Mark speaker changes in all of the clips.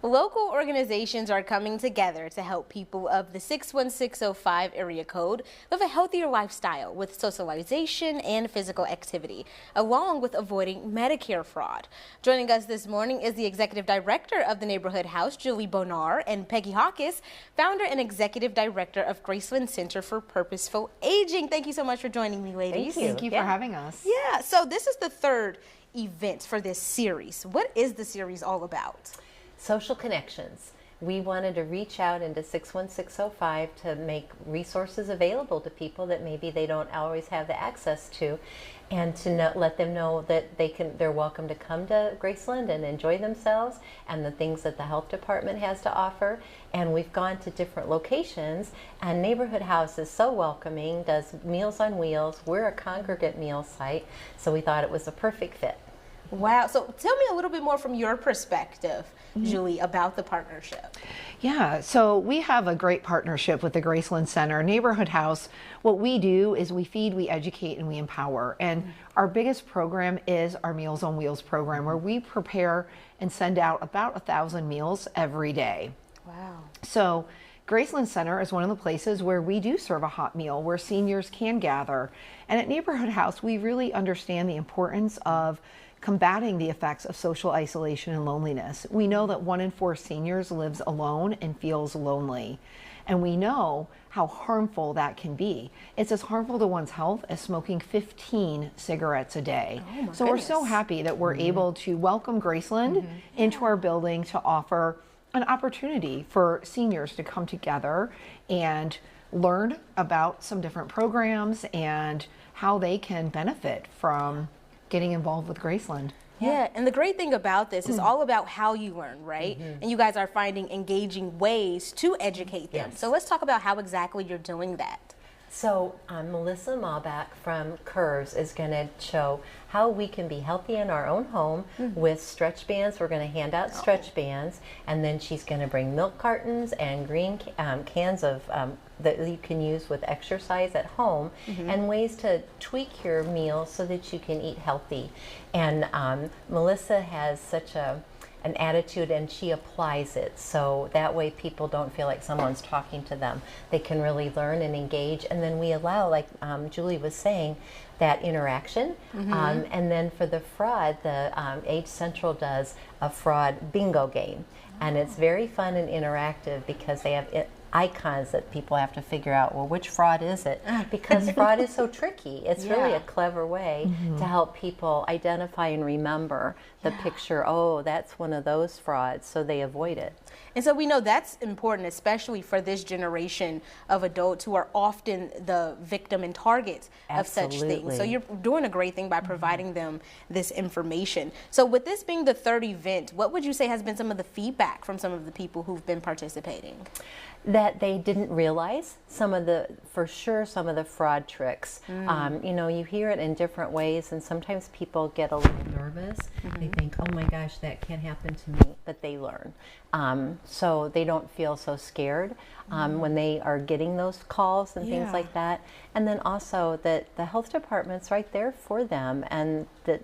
Speaker 1: Local organizations are coming together to help people of the 61605 area code live a healthier lifestyle with socialization and physical activity, along with avoiding Medicare fraud. Joining us this morning is the Executive Director of the Neighborhood House, Julie Bonar, and Peggy Hawkins, Founder and Executive Director of Graceland Center for Purposeful Aging. Thank you so much for joining me, ladies.
Speaker 2: Thank you for having us.
Speaker 1: Yeah, so this is the third event for this series. What is the series all about?
Speaker 3: Social connections. We wanted to reach out into 61605 to make resources available to people that maybe they don't always have the access to, and to let them know that they're welcome to come to Graceland and enjoy themselves and the things that the health department has to offer. And we've gone to different locations, and Neighborhood House is so welcoming, does Meals on Wheels. We're a congregate meal site, so we thought it was a perfect fit.
Speaker 1: Wow. So tell me a little bit more from your perspective, Julie, about the partnership.
Speaker 2: Yeah, so we have a great partnership with the Graceland Center. Neighborhood House, what we do is we feed, we educate, and we empower. And our biggest program is our Meals on Wheels program, where we prepare and send out about 1,000 meals every day.
Speaker 1: Wow.
Speaker 2: So Graceland Center is one of the places where we do serve a hot meal, where seniors can gather. And at Neighborhood House, we really understand the importance of combating the effects of social isolation and loneliness. We know that 1 in 4 seniors lives alone and feels lonely. And we know how harmful that can be. It's as harmful to one's health as smoking 15 cigarettes a day.
Speaker 1: Oh,
Speaker 2: so we're so happy that we're able to welcome Graceland into our building to offer an opportunity for seniors to come together and learn about some different programs and how they can benefit from getting involved with Graceland.
Speaker 1: Yeah, and the great thing about this is all about how you learn, right? And you guys are finding engaging ways to educate them.
Speaker 3: Yes.
Speaker 1: So let's talk about how exactly you're doing that.
Speaker 3: So Melissa Malbach from Curves is going to show how we can be healthy in our own home with stretch bands. We're going to hand out stretch bands, and then she's going to bring milk cartons and green cans of that you can use with exercise at home, and ways to tweak your meal so that you can eat healthy. And Melissa has such an attitude, and she applies it, so that way people don't feel like someone's talking to them. They can really learn and engage, and then we allow, like Julie was saying, that interaction. And then for the fraud, the Age Central does a fraud bingo game, and it's very fun and interactive because they have icons that people have to figure out, well, which fraud is it? Because fraud is so tricky. It's really a clever way to help people identify and remember the picture, oh, that's one of those frauds, so they avoid it.
Speaker 1: And so we know that's important, especially for this generation of adults who are often the victim and target of such things. So you're doing a great thing by providing them this information. So with this being the third event, what would you say has been some of the feedback from some of the people who've been participating?
Speaker 3: That they didn't realize some of the fraud tricks. You know, you hear it in different ways, and sometimes people get a little nervous. They think, oh my gosh, that can't happen to me, but they learn. So they don't feel so scared when they are getting those calls and things like that. And then also that the health department's right there for them, and that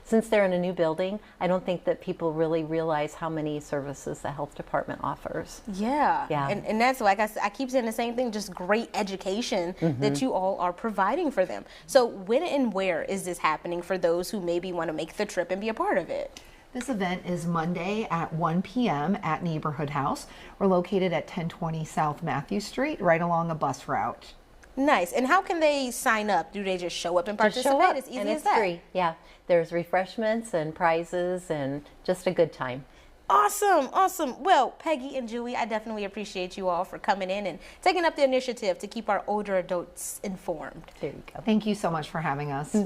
Speaker 3: since they're in a new building, I don't think that people really realize how many services the health department offers.
Speaker 1: Yeah. And that's, like I keep saying the same thing, just great education that you all are providing for them. So when and where is this happening for those who maybe want to make the trip and be a part of it?
Speaker 2: This event is Monday at 1 p.m. at Neighborhood House. We're located at 1020 South Matthew Street, right along a bus route.
Speaker 1: Nice. And how can they sign up? Do they just show up and participate?
Speaker 3: Just show up,
Speaker 1: As easy
Speaker 3: and
Speaker 1: as
Speaker 3: it's
Speaker 1: that?
Speaker 3: free. Yeah, there's refreshments and prizes and just a good time.
Speaker 1: Awesome, awesome. Well, Peggy and Julie, I definitely appreciate you all for coming in and taking up the initiative to keep our older adults informed.
Speaker 3: There you go.
Speaker 2: Thank you so much for having us.
Speaker 1: Yeah.